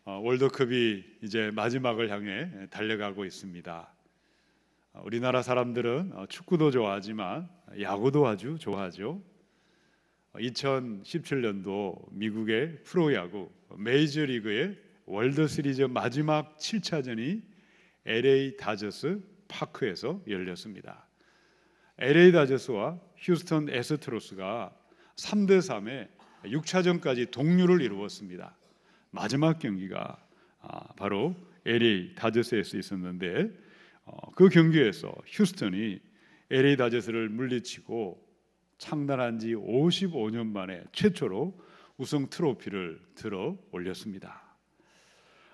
월드컵이 이제 마지막을 향해 달려가고 있습니다. 우리나라 사람들은 축구도 좋아하지만 야구도 아주 좋아하죠. 2017년도 미국의 프로야구 메이저리그의 월드시리즈 마지막 7차전이 LA 다저스 파크에서 열렸습니다. LA 다저스와 휴스턴 애스트로스가 3대3의 6차전까지 동률을 이루었습니다. 마지막 경기가 바로 LA 다저스에서 있었는데 그 경기에서 휴스턴이 LA 다저스를 물리치고 창단한 지 55년 만에 최초로 우승 트로피를 들어 올렸습니다.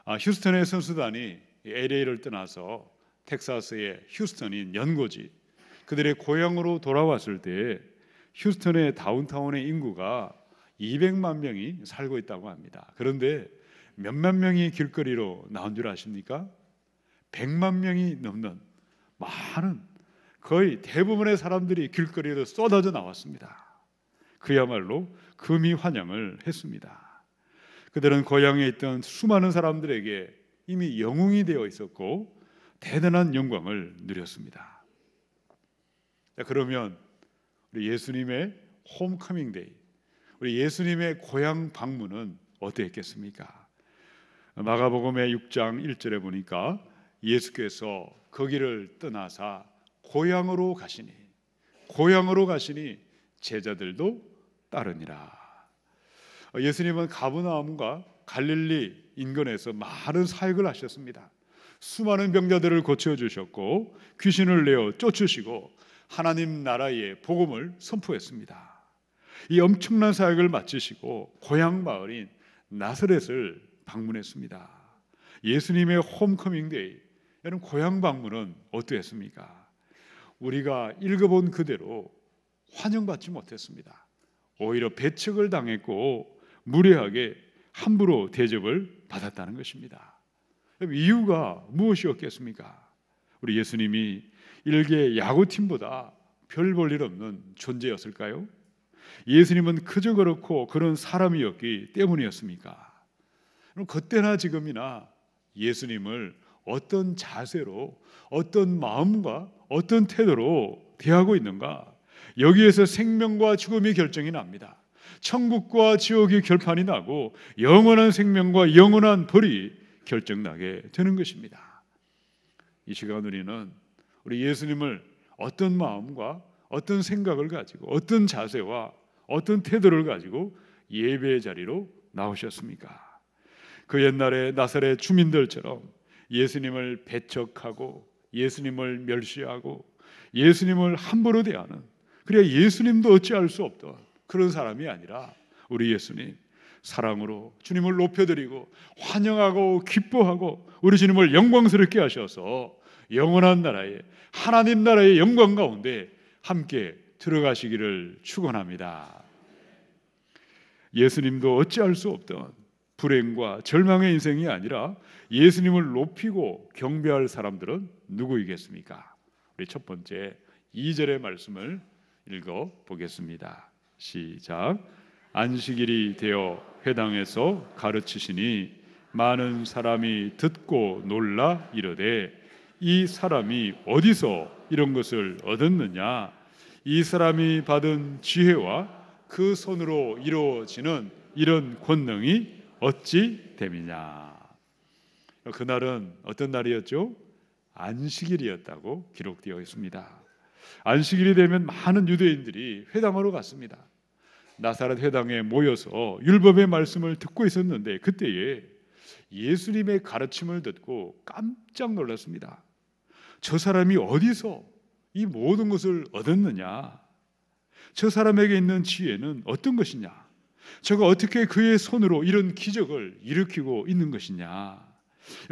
휴스턴의 선수단이 LA를 떠나서 텍사스의 휴스턴인 연고지 그들의 고향으로 돌아왔을 때 휴스턴의 다운타운의 인구가 200만 명이 살고 있다고 합니다. 그런데 몇만 명이 길거리로 나온 줄 아십니까? 100만 명이 넘는 많은 거의 대부분의 사람들이 길거리로 쏟아져 나왔습니다. 그야말로 금이 환영을 했습니다. 그들은 고향에 있던 수많은 사람들에게 이미 영웅이 되어 있었고 대단한 영광을 누렸습니다. 그러면 우리 예수님의 홈커밍 데이, 우리 예수님의 고향 방문은 어땠겠습니까? 마가복음의 6장 1절에 보니까 예수께서 거기를 떠나사 고향으로 가시니 제자들도 따르니라. 예수님은 가버나움과 갈릴리 인근에서 많은 사역을 하셨습니다. 수많은 병자들을 고쳐주셨고 귀신을 내어 쫓으시고 하나님 나라의 복음을 선포했습니다. 이 엄청난 사역을 마치시고 고향 마을인 나사렛을 방문했습니다. 예수님의 홈커밍 데이, 여러분 고향 방문은 어떠했습니까? 우리가 읽어본 그대로 환영받지 못했습니다. 오히려 배척을 당했고 무례하게 함부로 대접을 받았다는 것입니다. 이유가 무엇이었겠습니까? 우리 예수님이 일개 야구팀보다 별 볼 일 없는 존재였을까요? 예수님은 그저 그렇고 그런 사람이었기 때문이었습니까? 그럼 그때나 지금이나 예수님을 어떤 자세로, 어떤 마음과 어떤 태도로 대하고 있는가? 여기에서 생명과 죽음이 결정이 납니다. 천국과 지옥이 결판이 나고 영원한 생명과 영원한 벌이 결정나게 되는 것입니다. 이 시간 우리는 우리 예수님을 어떤 마음과 어떤 생각을 가지고 어떤 자세와 어떤 태도를 가지고 예배의 자리로 나오셨습니까? 그 옛날에 나사렛 주민들처럼 예수님을 배척하고 예수님을 멸시하고 예수님을 함부로 대하는, 그래야 예수님도 어찌할 수 없던 그런 사람이 아니라 우리 예수님 사랑으로 주님을 높여드리고 환영하고 기뻐하고 우리 주님을 영광스럽게 하셔서 영원한 나라에, 하나님 나라의 영광 가운데 함께 들어가시기를 축원합니다. 예수님도 어찌할 수 없던 불행과 절망의 인생이 아니라 예수님을 높이고 경배할 사람들은 누구이겠습니까? 우리 첫 번째 2절의 말씀을 읽어 보겠습니다. 시작. 안식일이 되어 회당에서 가르치시니 많은 사람이 듣고 놀라 이르되 이 사람이 어디서 이런 것을 얻었느냐? 이 사람이 받은 지혜와 그 손으로 이루어지는 이런 권능이 어찌 됨이냐? 그날은 어떤 날이었죠? 안식일이었다고 기록되어 있습니다. 안식일이 되면 많은 유대인들이 회당으로 갔습니다. 나사렛 회당에 모여서 율법의 말씀을 듣고 있었는데 그때에 예수님의 가르침을 듣고 깜짝 놀랐습니다. 저 사람이 어디서 이 모든 것을 얻었느냐? 저 사람에게 있는 지혜는 어떤 것이냐? 저가 어떻게 그의 손으로 이런 기적을 일으키고 있는 것이냐?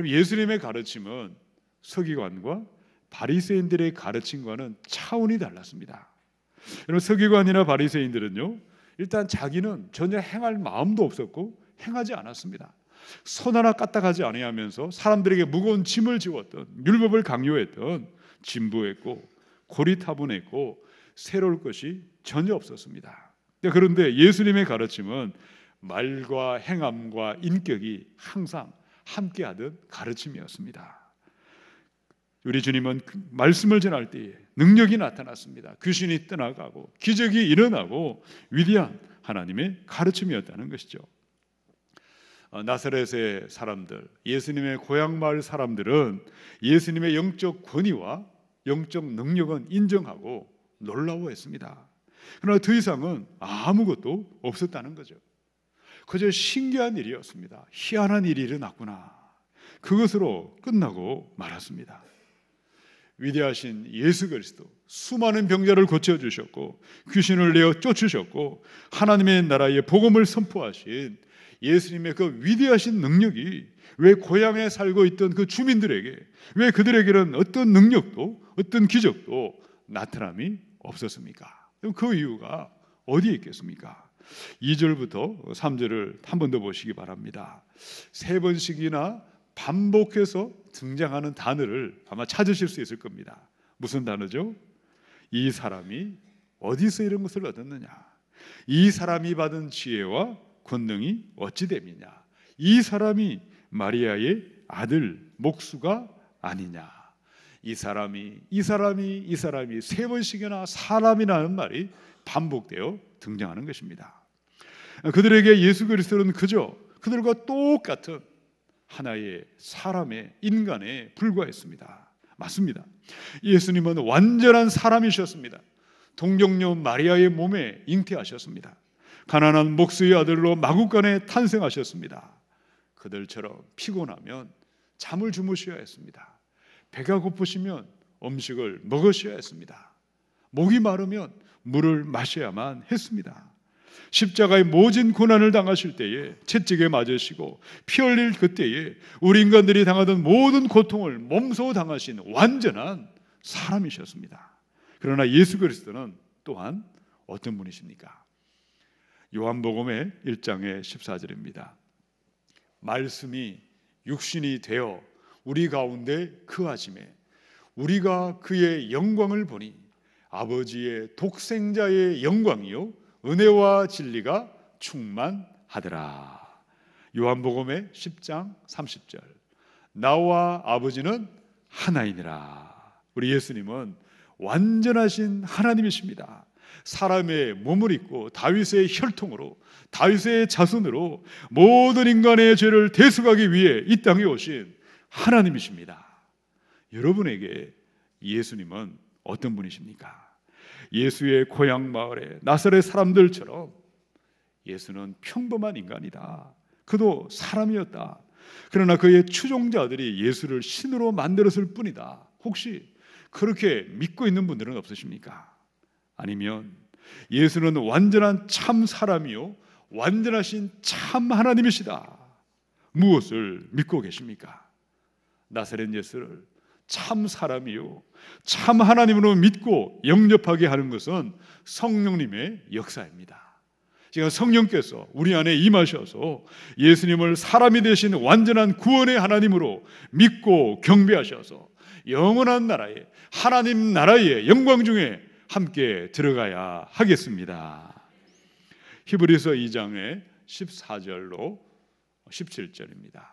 예수님의 가르침은 서기관과 바리새인들의 가르침과는 차원이 달랐습니다. 여러분, 서기관이나 바리새인들은요, 일단 자기는 전혀 행할 마음도 없었고 행하지 않았습니다. 손 하나 까딱하지 아니하면서 사람들에게 무거운 짐을 지웠던, 율법을 강요했던, 진부했고 고리타분했고 새로울 것이 전혀 없었습니다. 그런데 예수님의 가르침은 말과 행함과 인격이 항상 함께하던 가르침이었습니다. 우리 주님은 말씀을 전할 때에 능력이 나타났습니다. 귀신이 떠나가고 기적이 일어나고 위대한 하나님의 가르침이었다는 것이죠. 나사렛의 사람들, 예수님의 고향 마을 사람들은 예수님의 영적 권위와 영적 능력은 인정하고 놀라워했습니다. 그러나 더 이상은 아무것도 없었다는 거죠. 그저 신기한 일이었습니다. 희한한 일이 일어났구나. 그것으로 끝나고 말았습니다. 위대하신 예수 그리스도, 수많은 병자를 고쳐주셨고 귀신을 내어 쫓으셨고 하나님의 나라의 복음을 선포하신 예수님의 그 위대하신 능력이 왜 고향에 살고 있던 그 주민들에게, 왜 그들에게는 어떤 능력도 어떤 기적도 나타남이 없었습니까? 그 이유가 어디에 있겠습니까? 2절부터 3절을 한 번 더 보시기 바랍니다. 3번씩이나 반복해서 등장하는 단어를 아마 찾으실 수 있을 겁니다. 무슨 단어죠? 이 사람이 어디서 이런 것을 얻었느냐? 이 사람이 받은 지혜와 권능이 어찌 됨이냐? 이 사람이 마리아의 아들 목수가 아니냐? 이 사람이 3번씩이나 사람이라는 말이 반복되어 등장하는 것입니다. 그들에게 예수 그리스도는 그저 그들과 똑같은 하나의 사람의 인간에 불과했습니다. 맞습니다. 예수님은 완전한 사람이셨습니다. 동정녀 마리아의 몸에 잉태하셨습니다. 가난한 목수의 아들로 마구간에 탄생하셨습니다. 그들처럼 피곤하면 잠을 주무셔야 했습니다. 배가 고프시면 음식을 먹으셔야 했습니다. 목이 마르면 물을 마셔야만 했습니다. 십자가의 모진 고난을 당하실 때에 채찍에 맞으시고 피 흘릴 그때에 우리 인간들이 당하던 모든 고통을 몸소 당하신 완전한 사람이셨습니다. 그러나 예수 그리스도는 또한 어떤 분이십니까? 요한복음의 1장의 14절입니다. 말씀이 육신이 되어 우리 가운데 거하심에 우리가 그의 영광을 보니 아버지의 독생자의 영광이요 은혜와 진리가 충만하더라. 요한복음의 10장 30절. 나와 아버지는 하나이니라. 우리 예수님은 완전하신 하나님이십니다. 사람의 몸을 입고 다윗의 혈통으로, 다윗의 자손으로 모든 인간의 죄를 대속하기 위해 이 땅에 오신 하나님이십니다. 여러분에게 예수님은 어떤 분이십니까? 예수의 고향 마을의 나사렛 사람들처럼 예수는 평범한 인간이다. 그도 사람이었다. 그러나 그의 추종자들이 예수를 신으로 만들었을 뿐이다. 혹시 그렇게 믿고 있는 분들은 없으십니까? 아니면 예수는 완전한 참 사람이요 완전하신 참 하나님이시다. 무엇을 믿고 계십니까? 나사렛 예수를 참 사람이요 참 하나님으로 믿고 영접하게 하는 것은 성령님의 역사입니다. 지금 성령께서 우리 안에 임하셔서 예수님을 사람이 되신 완전한 구원의 하나님으로 믿고 경배하셔서 영원한 나라에, 하나님 나라의 영광 중에 함께 들어가야 하겠습니다. 히브리서 2장의 14절로 17절입니다.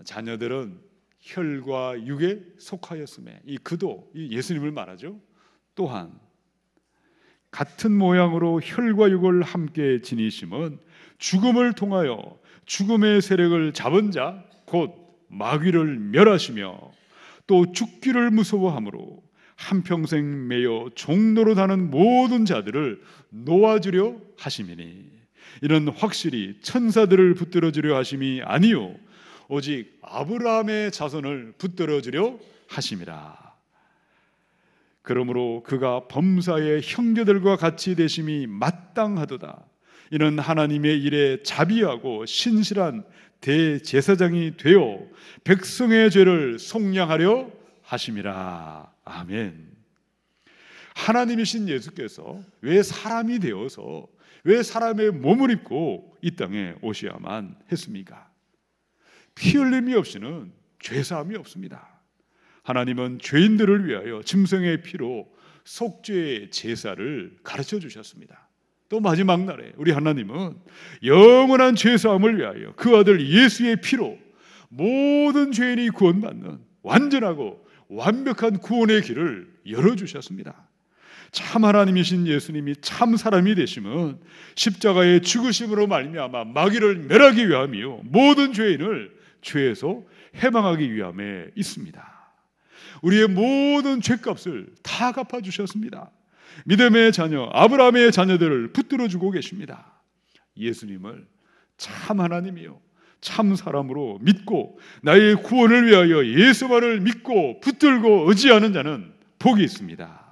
자녀들은 혈과 육에 속하였음에, 이 그도 이 예수님을 말하죠. 또한 같은 모양으로 혈과 육을 함께 지니심은 죽음을 통하여 죽음의 세력을 잡은 자 곧 마귀를 멸하시며 또 죽기를 무서워함으로 한평생 매여 종노릇하는 모든 자들을 놓아주려 하심이니 이는 확실히 천사들을 붙들어주려 하심이 아니요 오직 아브라함의 자손을 붙들어주려 하심이라. 그러므로 그가 범사의 형제들과 같이 되심이 마땅하도다. 이는 하나님의 일에 자비하고 신실한 대제사장이 되어 백성의 죄를 속량하려 하심이라. 아멘. 하나님이신 예수께서 왜 사람이 되어서 왜 사람의 몸을 입고 이 땅에 오셔야만 했습니까? 피 흘림이 없이는 죄사함이 없습니다. 하나님은 죄인들을 위하여 짐승의 피로 속죄의 제사를 가르쳐 주셨습니다. 또 마지막 날에 우리 하나님은 영원한 죄사함을 위하여 그 아들 예수의 피로 모든 죄인이 구원받는 완전하고 완벽한 구원의 길을 열어주셨습니다. 참 하나님이신 예수님이 참 사람이 되심은 십자가의 죽으심으로 말미암아 마귀를 멸하기 위함이요 모든 죄인을 죄에서 해방하기 위함에 있습니다. 우리의 모든 죄값을 다 갚아주셨습니다. 믿음의 자녀 아브라함의 자녀들을 붙들어주고 계십니다. 예수님을 참 하나님이요 참 사람으로 믿고 나의 구원을 위하여 예수만을 믿고 붙들고 의지하는 자는 복이 있습니다.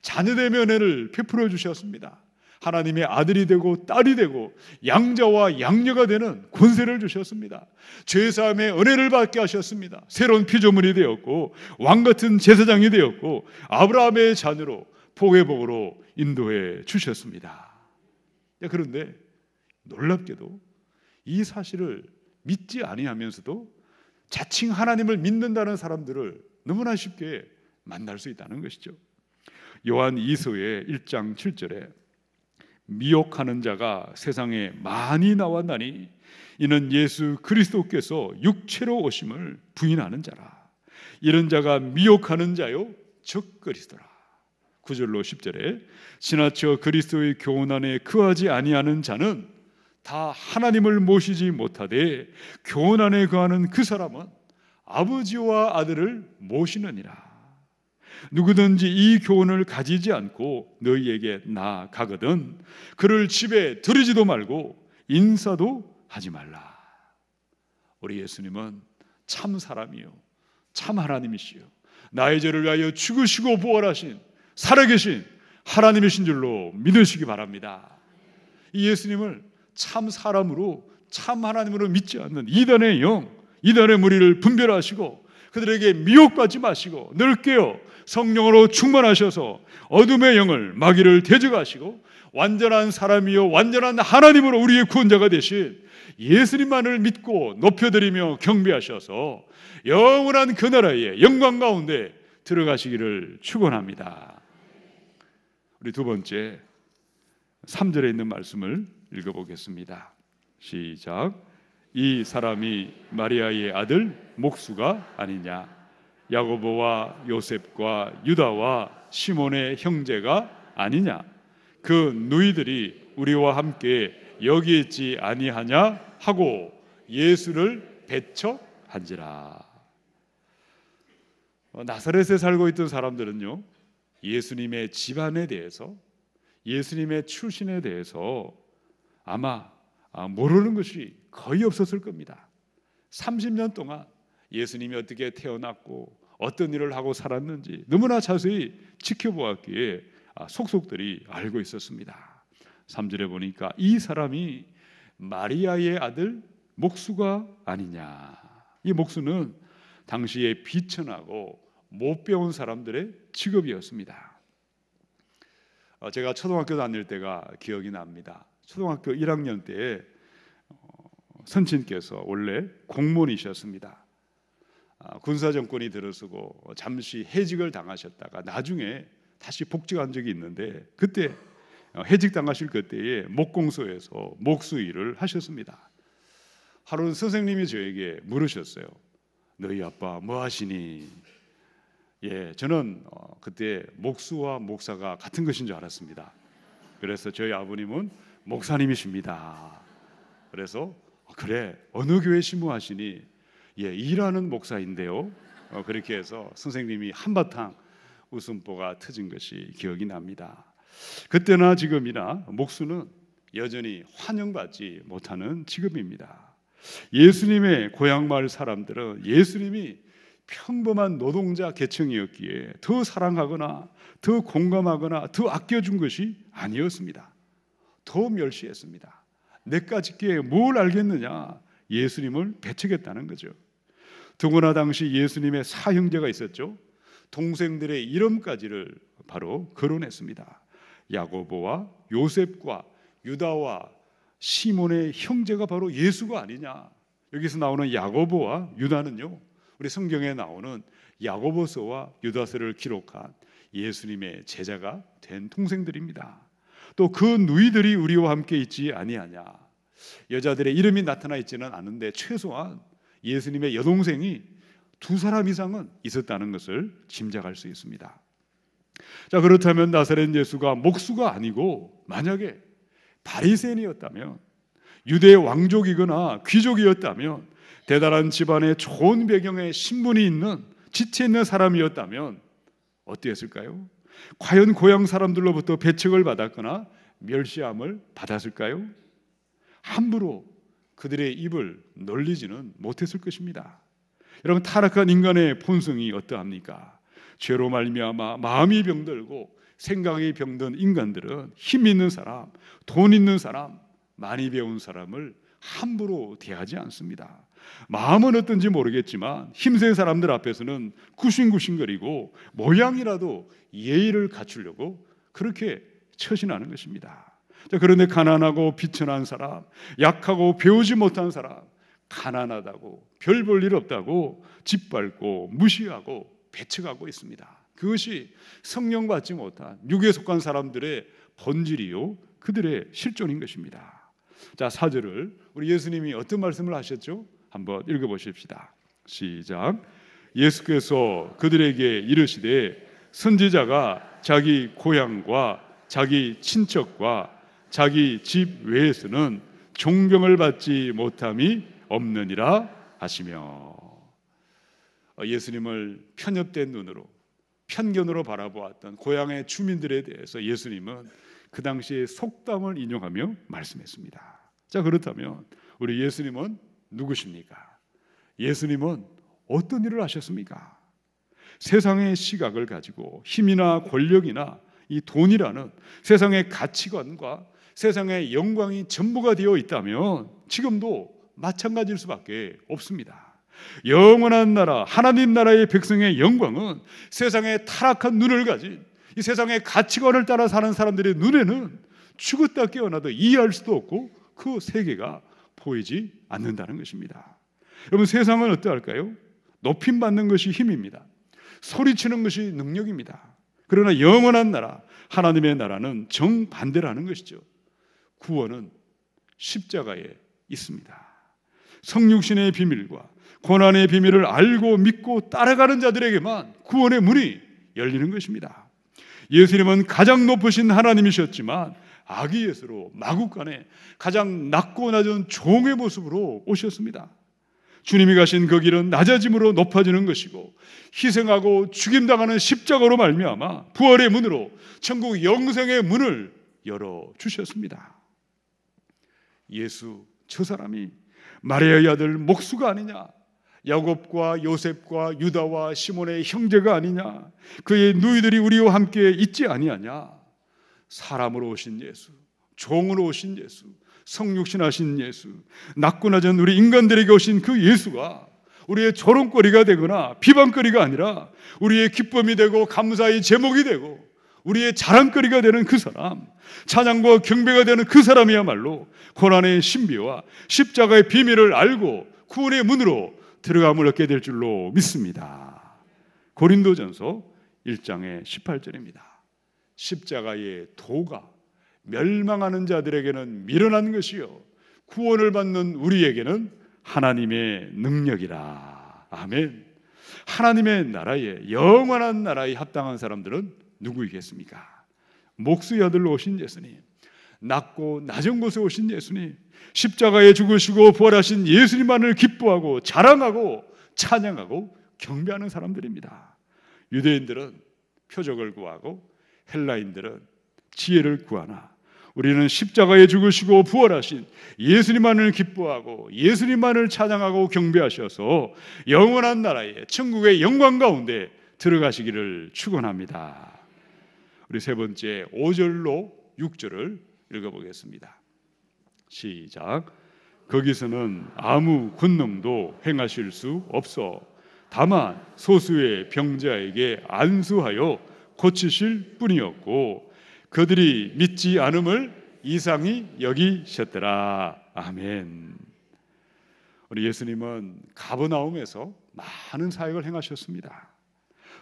자녀됨의 은혜를 베풀어 주셨습니다. 하나님의 아들이 되고 딸이 되고 양자와 양녀가 되는 권세를 주셨습니다. 죄사함의 은혜를 받게 하셨습니다. 새로운 피조물이 되었고 왕같은 제사장이 되었고 아브라함의 자녀로 복의 복으로 인도해 주셨습니다. 그런데 놀랍게도 이 사실을 믿지 아니하면서도 자칭 하나님을 믿는다는 사람들을 너무나 쉽게 만날 수 있다는 것이죠. 요한 2서의 1장 7절에 미혹하는 자가 세상에 많이 나왔나니 이는 예수 그리스도께서 육체로 오심을 부인하는 자라. 이런 자가 미혹하는 자요 즉 그리스도라. 9절로 10절에 지나쳐 그리스도의 교훈 안에 거하지 아니하는 자는 다 하나님을 모시지 못하되 교훈 안에 거하는 그 사람은 아버지와 아들을 모시느니라. 누구든지 이 교훈을 가지지 않고 너희에게 나아가거든 그를 집에 들이지도 말고 인사도 하지 말라. 우리 예수님은 참 사람이요 참 하나님이시요 나의 죄를 위하여 죽으시고 부활하신 살아계신 하나님이신 줄로 믿으시기 바랍니다. 이 예수님을 참 사람으로 참 하나님으로 믿지 않는 이단의 영 이단의 무리를 분별하시고 그들에게 미혹받지 마시고 늘 깨어 성령으로 충만하셔서 어둠의 영을 마귀를 대적하시고 완전한 사람이요 완전한 하나님으로 우리의 구원자가 되신 예수님만을 믿고 높여드리며 경배하셔서 영원한 그 나라의 영광 가운데 들어가시기를 축원합니다. 우리 두 번째 3절에 있는 말씀을 읽어보겠습니다. 시작. 이 사람이 마리아의 아들 목수가 아니냐 야고보와 요셉과 유다와 시몬의 형제가 아니냐 그 누이들이 우리와 함께 여기 있지 아니하냐 하고 예수를 배척한지라. 나사렛에 살고 있던 사람들은요 예수님의 집안에 대해서 예수님의 출신에 대해서 아마 모르는 것이 거의 없었을 겁니다. 30년 동안 예수님이 어떻게 태어났고 어떤 일을 하고 살았는지 너무나 자세히 지켜보았기에 속속들이 알고 있었습니다. 3절에 보니까 이 사람이 마리아의 아들 목수가 아니냐. 이 목수는 당시에 비천하고 못 배운 사람들의 직업이었습니다. 제가 초등학교 다닐 때가 기억이 납니다. 초등학교 1학년 때에 선친께서 원래 공무원이셨습니다. 군사정권이 들어서고 잠시 해직을 당하셨다가 나중에 다시 복직한 적이 있는데 그때 해직 당하실 그때에 목공소에서 목수 일을 하셨습니다. 하루는 선생님이 저에게 물으셨어요. 너희 아빠 뭐 하시니? 저는 그때 목수와 목사가 같은 것인 줄 알았습니다. 그래서 저희 아버님은 목사님이십니다. 그래서 그래 어느 교회 신무하시니? 일하는 목사인데요. 그렇게 해서 선생님이 한바탕 웃음보가 터진 것이 기억이 납니다. 그때나 지금이나 목수는 여전히 환영받지 못하는 직업입니다. 예수님의 고향 마을 사람들은 예수님이 평범한 노동자 계층이었기에 더 사랑하거나 더 공감하거나 더 아껴준 것이 아니었습니다. 더 멸시했습니다. 내까짓게 뭘 알겠느냐? 예수님을 배척했다는 거죠. 더구나 당시 예수님의 사형제가 있었죠. 동생들의 이름까지를 바로 거론했습니다. 야고보와 요셉과 유다와 시몬의 형제가 바로 예수가 아니냐. 여기서 나오는 야고보와 유다는요 우리 성경에 나오는 야고보서와 유다서를 기록한 예수님의 제자가 된 동생들입니다. 또 그 누이들이 우리와 함께 있지 아니하냐. 여자들의 이름이 나타나 있지는 않은데 최소한 예수님의 여동생이 2사람 이상은 있었다는 것을 짐작할 수 있습니다. 자, 그렇다면 나사렛 예수가 목수가 아니고 만약에 바리새인이었다면, 유대 왕족이거나 귀족이었다면, 대단한 집안의 좋은 배경의 신분이 있는 지체 있는 사람이었다면 어땠을까요? 과연 고향 사람들로부터 배척을 받았거나 멸시함을 받았을까요? 함부로 그들의 입을 놀리지는 못했을 것입니다. 여러분, 타락한 인간의 본성이 어떠합니까? 죄로 말미암아 마음이 병들고 생각이 병든 인간들은 힘 있는 사람, 돈 있는 사람, 많이 배운 사람을 함부로 대하지 않습니다. 마음은 어떤지 모르겠지만 힘센 사람들 앞에서는 구신구신거리고 모양이라도 예의를 갖추려고 그렇게 처신하는 것입니다. 자, 그런데 가난하고 비천한 사람, 약하고 배우지 못한 사람, 가난하다고 별 볼 일 없다고 짓밟고 무시하고 배척하고 있습니다. 그것이 성령 받지 못한 육에 속한 사람들의 본질이요, 그들의 실존인 것입니다. 자, 4절을 우리 예수님이 어떤 말씀을 하셨죠? 한번 읽어보십시다. 시작. 예수께서 그들에게 이르시되 선지자가 자기 고향과 자기 친척과 자기 집 외에서는 존경을 받지 못함이 없느니라 하시며, 예수님을 편협된 눈으로, 편견으로 바라보았던 고향의 주민들에 대해서 예수님은 그 당시의 속담을 인용하며 말씀했습니다. 자, 그렇다면 우리 예수님은 누구십니까? 예수님은 어떤 일을 하셨습니까? 세상의 시각을 가지고 힘이나 권력이나 이 돈이라는 세상의 가치관과 세상의 영광이 전부가 되어 있다면 지금도 마찬가지일 수밖에 없습니다. 영원한 나라, 하나님 나라의 백성의 영광은 세상의 타락한 눈을 가진 이 세상의 가치관을 따라 사는 사람들의 눈에는 죽었다 깨어나도 이해할 수도 없고 그 세계가 보이지 않는다는 것입니다. 여러분, 세상은 어떠할까요? 높임받는 것이 힘입니다. 소리치는 것이 능력입니다. 그러나 영원한 나라, 하나님의 나라는 정반대라는 것이죠. 구원은 십자가에 있습니다. 성육신의 비밀과 고난의 비밀을 알고 믿고 따라가는 자들에게만 구원의 문이 열리는 것입니다. 예수님은 가장 높으신 하나님이셨지만 아기 예수로 마국간에 가장 낮고 낮은 종의 모습으로 오셨습니다. 주님이 가신 그 길은 낮아짐으로 높아지는 것이고 희생하고 죽임당하는 십자가로 말미암아 부활의 문으로 천국 영생의 문을 열어주셨습니다. 예수, 저 사람이 마리아의 아들 목수가 아니냐, 야곱과 요셉과 유다와 시몬의 형제가 아니냐, 그의 누이들이 우리와 함께 있지 아니하냐. 사람으로 오신 예수, 종으로 오신 예수, 성육신하신 예수, 낮고 낮은 우리 인간들에게 오신 그 예수가 우리의 조롱거리가 되거나 비방거리가 아니라 우리의 기쁨이 되고 감사의 제목이 되고 우리의 자랑거리가 되는 그 사람, 찬양과 경배가 되는 그 사람이야말로 고난의 신비와 십자가의 비밀을 알고 구원의 문으로 들어감을 얻게 될 줄로 믿습니다. 고린도전서 1장의 18절입니다. 십자가의 도가 멸망하는 자들에게는 미련한 것이요 구원을 받는 우리에게는 하나님의 능력이라. 아멘. 하나님의 나라에, 영원한 나라에 합당한 사람들은 누구이겠습니까? 목수의 아들로 오신 예수님, 낮고 낮은 곳에 오신 예수님, 십자가에 죽으시고 부활하신 예수님만을 기뻐하고 자랑하고 찬양하고 경배하는 사람들입니다. 유대인들은 표적을 구하고 헬라인들은 지혜를 구하나 우리는 십자가에 죽으시고 부활하신 예수님만을 기뻐하고 예수님만을 찬양하고 경배하셔서 영원한 나라에 천국의 영광 가운데 들어가시기를 축원합니다. 우리 세 번째 5절로 6절을 읽어보겠습니다. 시작. 거기서는 아무 권능도 행하실 수 없어 다만 소수의 병자에게 안수하여 고치실 뿐이었고 그들이 믿지 않음을 이상히 여기셨더라. 아멘. 우리 예수님은 가버나움에서 많은 사역을 행하셨습니다.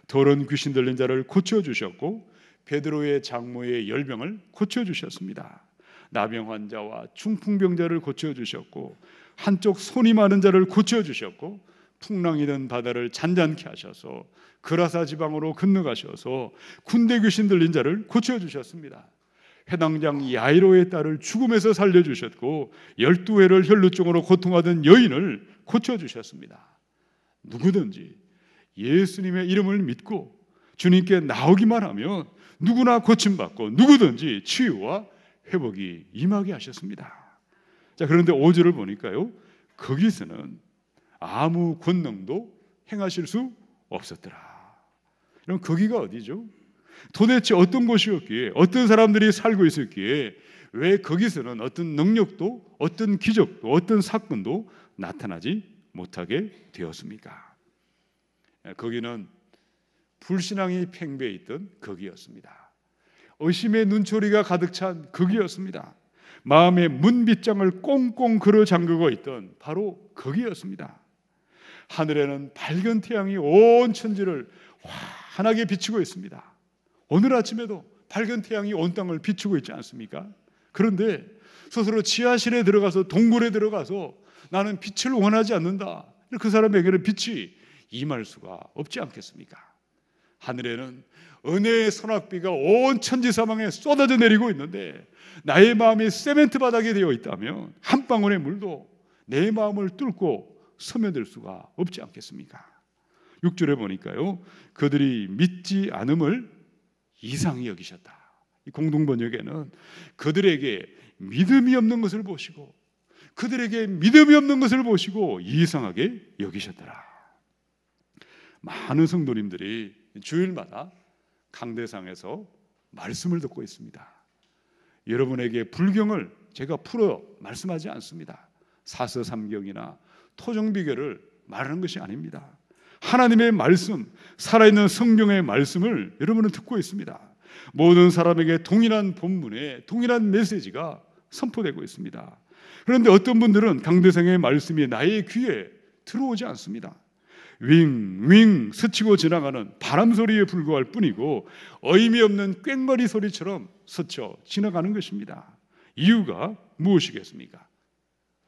더러운 귀신 들린 자를 고쳐주셨고 베드로의 장모의 열병을 고쳐주셨습니다. 나병 환자와 중풍병자를 고쳐주셨고 한쪽 손이 많은 자를 고쳐주셨고, 풍랑이던 바다를 잔잔케 하셔서 그라사 지방으로 건너가셔서 군대 귀신 들린 자를 고쳐주셨습니다. 회당장 야이로의 딸을 죽음에서 살려주셨고, 12회를 혈루증으로 고통하던 여인을 고쳐주셨습니다. 누구든지 예수님의 이름을 믿고 주님께 나오기만 하면 누구나 고침받고 누구든지 치유와 회복이 임하게 하셨습니다. 자, 그런데 5절을 보니까요, 거기서는 아무 권능도 행하실 수 없었더라. 그럼 거기가 어디죠? 도대체 어떤 곳이었기에, 어떤 사람들이 살고 있었기에 왜 거기서는 어떤 능력도, 어떤 기적도, 어떤 사건도 나타나지 못하게 되었습니까? 거기는 불신앙이 팽배해 있던 거기였습니다. 의심의 눈초리가 가득 찬 거기였습니다. 마음의 문빗장을 꽁꽁 걸어 잠그고 있던 바로 거기였습니다. 하늘에는 밝은 태양이 온 천지를 환하게 비추고 있습니다. 오늘 아침에도 밝은 태양이 온 땅을 비추고 있지 않습니까? 그런데 스스로 지하실에 들어가서, 동굴에 들어가서 나는 빛을 원하지 않는다, 그 사람에게는 빛이 임할 수가 없지 않겠습니까? 하늘에는 은혜의 소낙비가 온 천지 사방에 쏟아져 내리고 있는데, 나의 마음이 세멘트 바닥이 되어 있다면 한 방울의 물도 내 마음을 뚫고 스며들 수가 없지 않겠습니까? 6절에 보니까요, 그들이 믿지 않음을 이상히 여기셨다. 이 공동번역에는 그들에게 믿음이 없는 것을 보시고, 그들에게 믿음이 없는 것을 보시고 이상하게 여기셨더라. 많은 성도님들이 주일마다 강대상에서 말씀을 듣고 있습니다. 여러분에게 불경을 제가 풀어 말씀하지 않습니다. 사서삼경이나 토정비결을 말하는 것이 아닙니다. 하나님의 말씀, 살아있는 성경의 말씀을 여러분은 듣고 있습니다. 모든 사람에게 동일한 본문에 동일한 메시지가 선포되고 있습니다. 그런데 어떤 분들은 강대상의 말씀이 나의 귀에 들어오지 않습니다. 윙윙 스치고 지나가는 바람 소리에 불과할 뿐이고 의미 없는 꽹머리 소리처럼 스쳐 지나가는 것입니다. 이유가 무엇이겠습니까?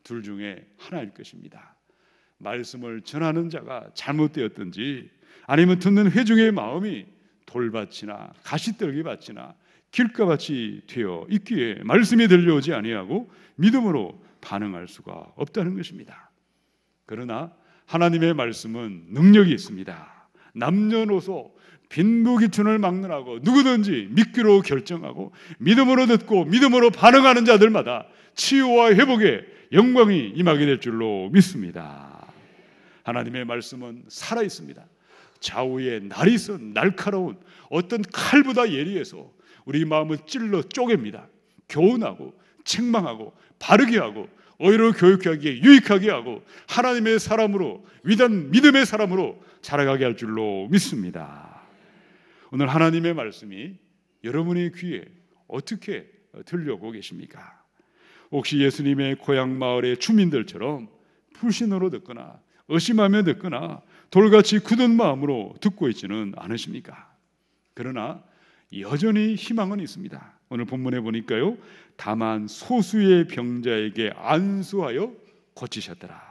둘 중에 하나일 것입니다. 말씀을 전하는 자가 잘못되었든지, 아니면 듣는 회중의 마음이 돌밭이나 가시떨기밭이나 길가밭이 되어 있기에 말씀이 들려오지 아니하고 믿음으로 반응할 수가 없다는 것입니다. 그러나 하나님의 말씀은 능력이 있습니다. 남녀노소 빈부귀천을 막론하고 누구든지 믿기로 결정하고 믿음으로 듣고 믿음으로 반응하는 자들마다 치유와 회복의 영광이 임하게 될 줄로 믿습니다. 하나님의 말씀은 살아있습니다. 좌우에 날이 선 날카로운 어떤 칼보다 예리해서 우리 마음을 찔러 쪼갭니다. 교훈하고 책망하고 바르게 하고 의로 교육하게 유익하게 하고 하나님의 사람으로, 위대한 믿음의 사람으로 자라가게 할 줄로 믿습니다. 오늘 하나님의 말씀이 여러분의 귀에 어떻게 들려오고 계십니까? 혹시 예수님의 고향 마을의 주민들처럼 불신으로 듣거나 의심하며 듣거나 돌같이 굳은 마음으로 듣고 있지는 않으십니까? 그러나 여전히 희망은 있습니다. 오늘 본문에 보니까요, 다만 소수의 병자에게 안수하여 고치셨더라.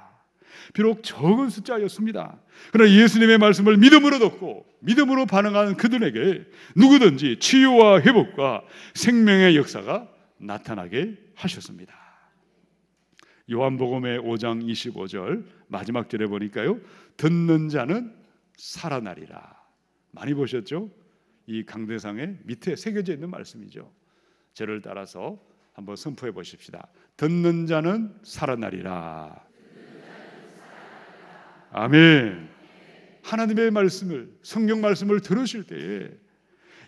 비록 적은 숫자였습니다. 그러나 예수님의 말씀을 믿음으로 듣고 믿음으로 반응하는 그들에게 누구든지 치유와 회복과 생명의 역사가 나타나게 하셨습니다. 요한복음의 5장 25절 마지막 절에 보니까요, 듣는 자는 살아나리라. 많이 보셨죠? 이 강대상의 밑에 새겨져 있는 말씀이죠. 저를 따라서 한번 선포해 보십시다. 듣는 자는 살아나리라. 아멘. 하나님의 말씀을, 성경 말씀을 들으실 때에,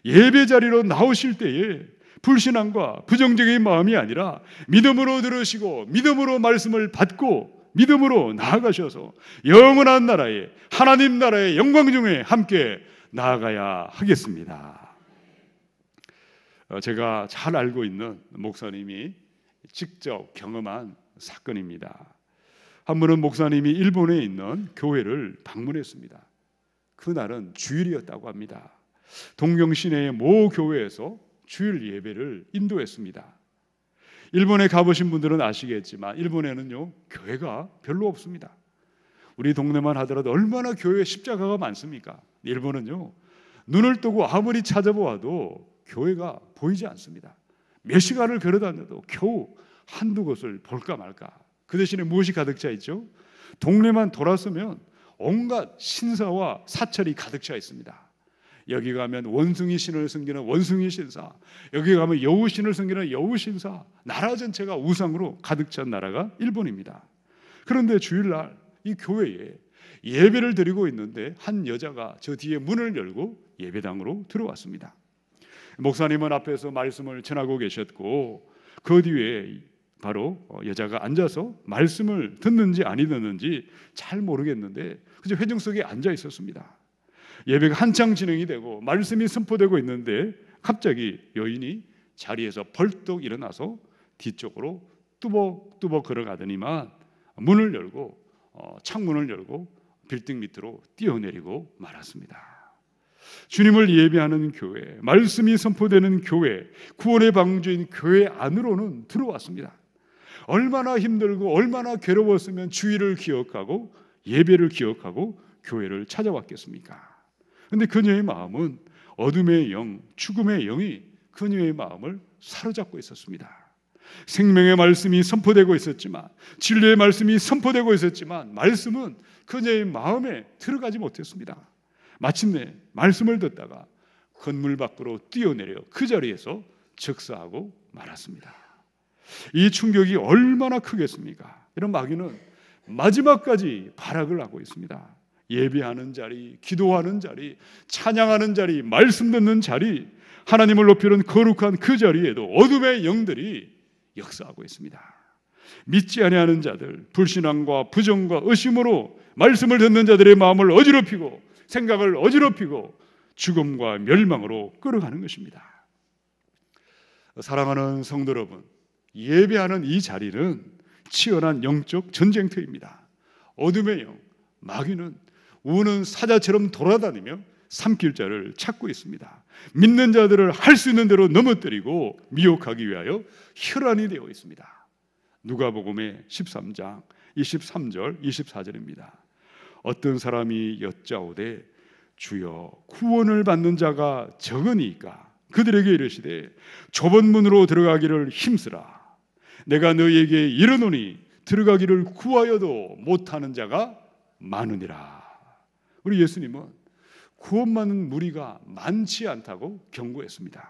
예배 자리로 나오실 때에 불신앙과 부정적인 마음이 아니라 믿음으로 들으시고 믿음으로 말씀을 받고 믿음으로 나아가셔서 영원한 나라에, 하나님 나라의 영광 중에 함께 나아가야 하겠습니다. 제가 잘 알고 있는 목사님이 직접 경험한 사건입니다. 한 번은 목사님이 일본에 있는 교회를 방문했습니다. 그날은 주일이었다고 합니다. 동경 시내의 모 교회에서 주일 예배를 인도했습니다. 일본에 가보신 분들은 아시겠지만 일본에는요 교회가 별로 없습니다. 우리 동네만 하더라도 얼마나 교회에 십자가가 많습니까? 일본은요 눈을 뜨고 아무리 찾아보아도 교회가 보이지 않습니다. 몇 시간을 걸어다녀도 겨우 한두 곳을 볼까 말까. 그 대신에 무엇이 가득 차 있죠? 동네만 돌았으면 온갖 신사와 사찰이 가득 차 있습니다. 여기 가면 원숭이 신을 섬기는 원숭이 신사, 여기 가면 여우 신을 섬기는 여우 신사, 나라 전체가 우상으로 가득 찬 나라가 일본입니다. 그런데 주일날 이 교회에 예배를 드리고 있는데 한 여자가 저 뒤에 문을 열고 예배당으로 들어왔습니다. 목사님은 앞에서 말씀을 전하고 계셨고 그 뒤에 바로 여자가 앉아서 말씀을 듣는지 아니 듣는지 잘 모르겠는데 그저 회중 속에 앉아 있었습니다. 예배가 한창 진행이 되고 말씀이 선포되고 있는데 갑자기 여인이 자리에서 벌떡 일어나서 뒤쪽으로 뚜벅뚜벅 걸어가더니만 문을 열고 창문을 열고 빌딩 밑으로 뛰어내리고 말았습니다. 주님을 예배하는 교회, 말씀이 선포되는 교회, 구원의 방주인 교회 안으로는 들어왔습니다. 얼마나 힘들고 얼마나 괴로웠으면 주일을 기억하고 예배를 기억하고 교회를 찾아왔겠습니까? 그런데 그녀의 마음은 어둠의 영, 죽음의 영이 그녀의 마음을 사로잡고 있었습니다. 생명의 말씀이 선포되고 있었지만, 진리의 말씀이 선포되고 있었지만 말씀은 그녀의 마음에 들어가지 못했습니다. 마침내 말씀을 듣다가 건물 밖으로 뛰어내려 그 자리에서 즉사하고 말았습니다. 이 충격이 얼마나 크겠습니까? 이런 마귀는 마지막까지 발악을 하고 있습니다. 예배하는 자리, 기도하는 자리, 찬양하는 자리, 말씀 듣는 자리, 하나님을 높이는 거룩한 그 자리에도 어둠의 영들이 역사하고 있습니다. 믿지 아니하는 자들, 불신앙과 부정과 의심으로 말씀을 듣는 자들의 마음을 어지럽히고 생각을 어지럽히고 죽음과 멸망으로 끌어가는 것입니다. 사랑하는 성도 여러분, 예배하는 이 자리는 치열한 영적 전쟁터입니다. 어둠의 영, 마귀는 우는 사자처럼 돌아다니며 삼킬 자를 찾고 있습니다. 믿는 자들을 할 수 있는 대로 넘어뜨리고 미혹하기 위하여 혈안이 되어 있습니다. 누가복음의 13장 23절 24절입니다. 어떤 사람이 여짜오되 주여 구원을 받는 자가 적으니까 그들에게 이르시되 좁은 문으로 들어가기를 힘쓰라. 내가 너희에게 이르노니 들어가기를 구하여도 못하는 자가 많으니라. 우리 예수님은 구원받는 무리가 많지 않다고 경고했습니다.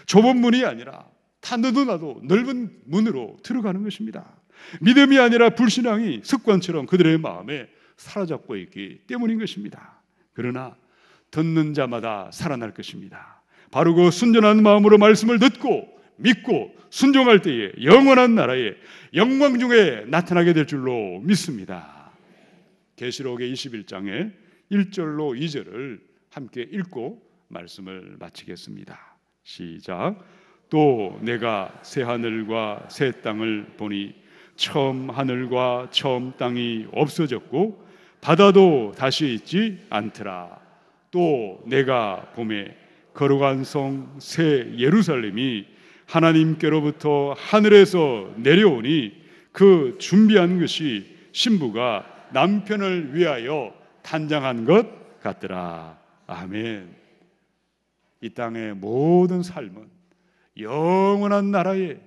좁은 문이 아니라 타너도 나도 넓은 문으로 들어가는 것입니다. 믿음이 아니라 불신앙이 습관처럼 그들의 마음에 사로잡고 있기 때문인 것입니다. 그러나 듣는 자마다 살아날 것입니다. 바르고 순전한 마음으로 말씀을 듣고 믿고 순종할 때에 영원한 나라의 영광 중에 나타나게 될 줄로 믿습니다. 계시록의 21장에 1절로 2절을 함께 읽고 말씀을 마치겠습니다. 시작. 또 내가 새 하늘과 새 땅을 보니 처음 하늘과 처음 땅이 없어졌고 바다도 다시 있지 않더라. 또 내가 보매 거룩한 성 새 예루살렘이 하나님께로부터 하늘에서 내려오니 그 준비한 것이 신부가 남편을 위하여 단장한 것 같더라. 아멘. 이 땅의 모든 삶은 영원한 나라의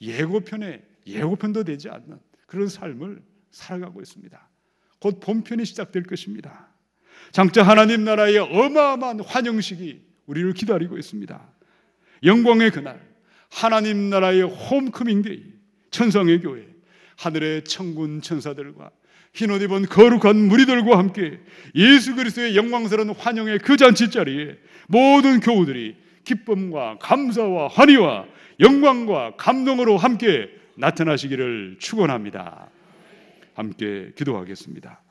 예고편도 되지 않는 그런 삶을 살아가고 있습니다. 곧 본편이 시작될 것입니다. 장차 하나님 나라의 어마어마한 환영식이 우리를 기다리고 있습니다. 영광의 그날, 하나님 나라의 홈커밍데이, 천상의 교회, 하늘의 천군 천사들과 흰옷 입은 거룩한 무리들과 함께 예수 그리스도의 영광스러운 환영의 그 잔치자리에 모든 교우들이 기쁨과 감사와 환희와 영광과 감동으로 함께 나타나시기를 축원합니다. 함께 기도하겠습니다.